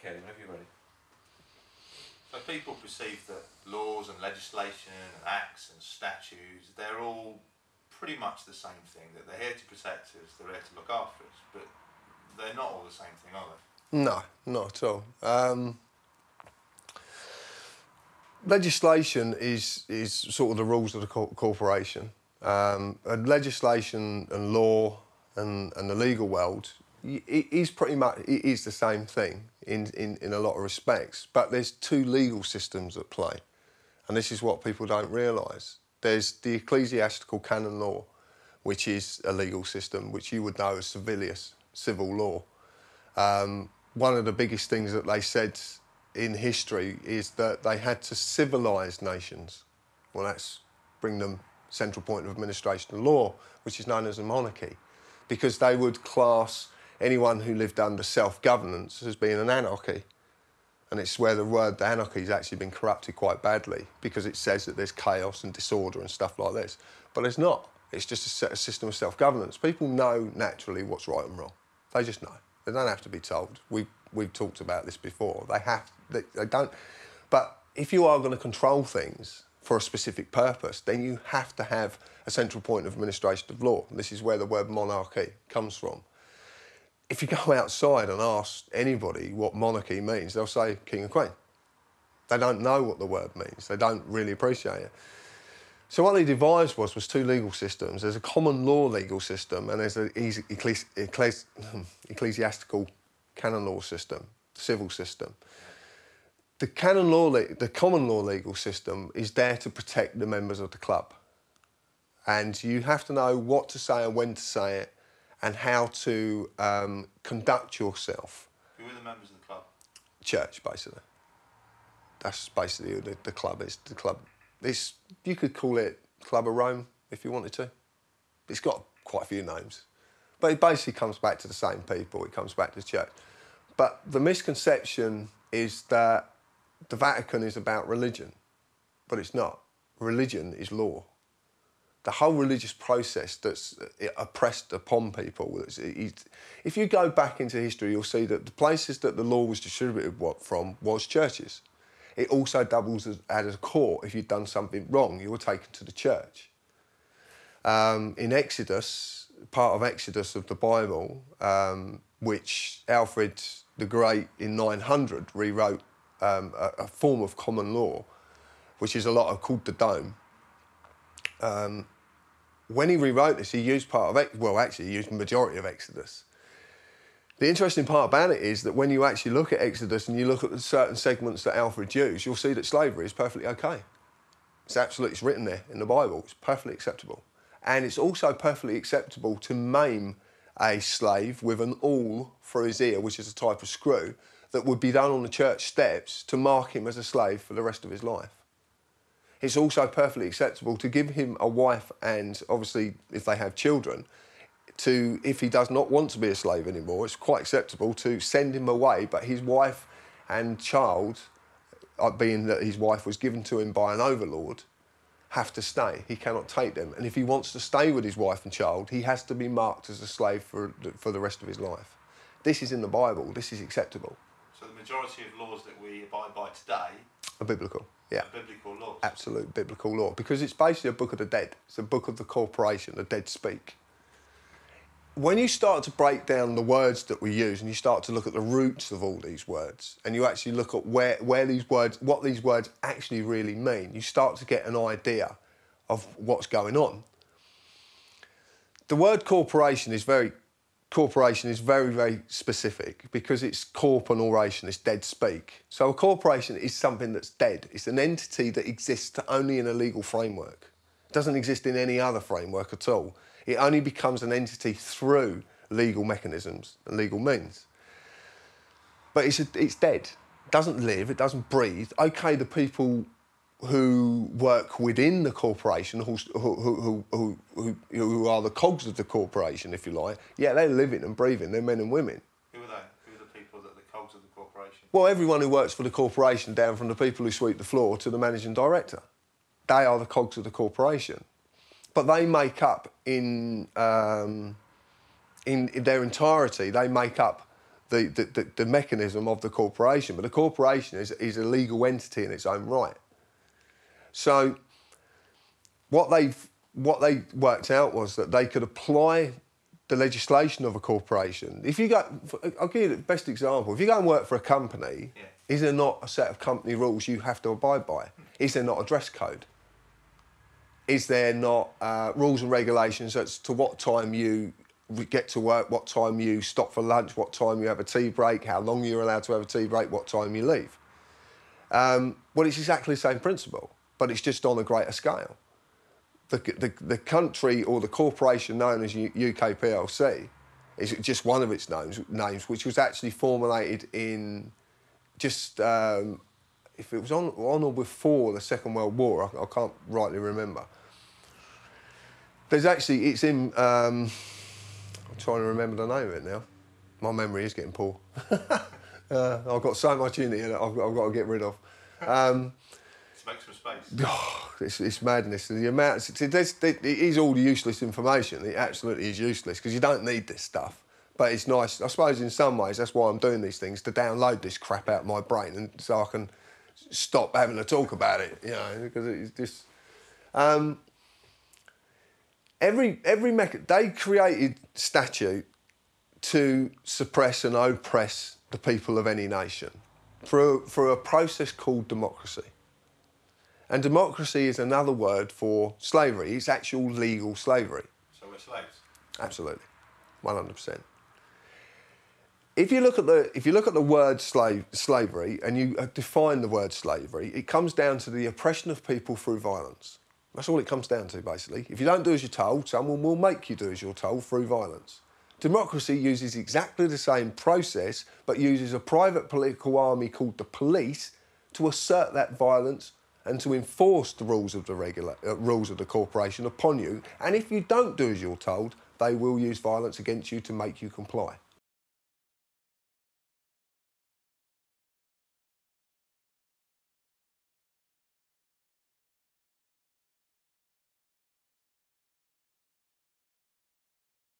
Kelly, whenever you're ready. So people perceive that laws and legislation and acts and statutes, they're all pretty much the same thing, that they're here to protect us, they're here to look after us, but they're not all the same thing, are they? No, not at all. Legislation is sort of the rules of the corporation. And legislation and law and the legal world it is pretty much the same thing in a lot of respects. But there's two legal systems at play, and this is what people don't realise. There's the ecclesiastical canon law, which is a legal system, which you would know as civil law. One of the biggest things that they said in history is that they had to civilise nations. Well, that's bring them central point of administration and law, which is known as a monarchy, because they would class anyone who lived under self-governance as being an anarchy. And it's where the word anarchy has actually been corrupted quite badly, because it says that there's chaos and disorder and stuff like this. But there's not. It's just a system of self-governance. People know naturally what's right and wrong. They just know. They don't have to be told. We've talked about this before. They don't. But if you are going to control things for a specific purpose, then you have to have a central point of administration of law. This is where the word monarchy comes from. If you go outside and ask anybody what monarchy means, they'll say king and queen. They don't know what the word means. They don't really appreciate it. So what they devised was two legal systems. There's a common law legal system and there's an ecclesiastical canon law system, civil system. The common law legal system is there to protect the members of the club. And you have to know what to say and when to say it and how to conduct yourself. Who are the members of the club? Church, basically. That's basically who the club is. The club. You could call it Club of Rome if you wanted to. It's got quite a few names. But it basically comes back to the same people. It comes back to the church. But the misconception is that the Vatican is about religion, but it's not. Religion is law. The whole religious process that's oppressed upon people. If you go back into history, you'll see that the places that the law was distributed from was churches. It also doubles as a court. If you'd done something wrong, you were taken to the church. In Exodus, part of Exodus of the Bible, which Alfred the Great in 900 rewrote a form of common law, which is called the Dome. When he rewrote this, he used he used the majority of Exodus. The interesting part about it is that when you actually look at Exodus and you look at the certain segments that Alfred used, you'll see that slavery is perfectly okay. It's written there in the Bible. It's perfectly acceptable. And it's also perfectly acceptable to maim a slave with an awl for his ear, which is a type of screw, that would be done on the church steps to mark him as a slave for the rest of his life. It's also perfectly acceptable to give him a wife and, obviously, if they have children, if he does not want to be a slave anymore, it's quite acceptable to send him away, but his wife and child, being that his wife was given to him by an overlord, have to stay. He cannot take them. And if he wants to stay with his wife and child, he has to be marked as a slave for the rest of his life. This is in the Bible. This is acceptable. So the majority of laws that we abide by today are biblical. Yeah. Are biblical laws. Absolute biblical law. Because it's basically a book of the dead. It's a book of the corporation. The dead speak. When you start to break down the words that we use and you start to look at the roots of all these words and you actually look at what these words actually really mean, you start to get an idea of what's going on. The word corporation is very, very specific because it's corp and oration, it's dead speak. So a corporation is something that's dead. It's an entity that exists only in a legal framework. It doesn't exist in any other framework at all. It only becomes an entity through legal mechanisms and legal means. But it's dead. It doesn't live, it doesn't breathe. OK, the people who work within the corporation, who are the cogs of the corporation, if you like, yeah, they're living and breathing, they're men and women. Who are they? Who are the people that are the cogs of the corporation? Well, everyone who works for the corporation, down from the people who sweep the floor to the managing director. They are the cogs of the corporation. But they make up, in their entirety, they make up the mechanism of the corporation, but the corporation is a legal entity in its own right. So what they worked out was that they could apply the legislation of a corporation. If you go, I'll give you the best example. If you go and work for a company, is there not a set of company rules you have to abide by? Is there not a dress code? Is there not rules and regulations as to what time you get to work, what time you stop for lunch, what time you have a tea break, how long you're allowed to have a tea break, what time you leave? Well, it's exactly the same principle, but it's just on a greater scale. The country or the corporation known as UK PLC is just one of its names, which was actually formulated in just, if it was on or before the Second World War, I can't rightly remember. There's actually, it's in, I'm trying to remember the name of it now. My memory is getting poor. I've got so much in here that I've got to get rid of. Make some space. Oh, it's madness. The amount, it is all useless information. It absolutely is useless because you don't need this stuff. But it's nice. I suppose in some ways that's why I'm doing these things, to download this crap out of my brain and so I can stop having to talk about it, you know, because it's just... they created statute to suppress and oppress the people of any nation through a process called democracy. And democracy is another word for slavery. It's actual legal slavery. So we're slaves? Absolutely, 100%. If you look at the word slavery and you define the word slavery, it comes down to the oppression of people through violence. That's all it comes down to, basically. If you don't do as you're told, someone will make you do as you're told through violence. Democracy uses exactly the same process, but uses a private political army called the police to assert that violence and to enforce the rules of the corporation upon you. And if you don't do as you're told, they will use violence against you to make you comply.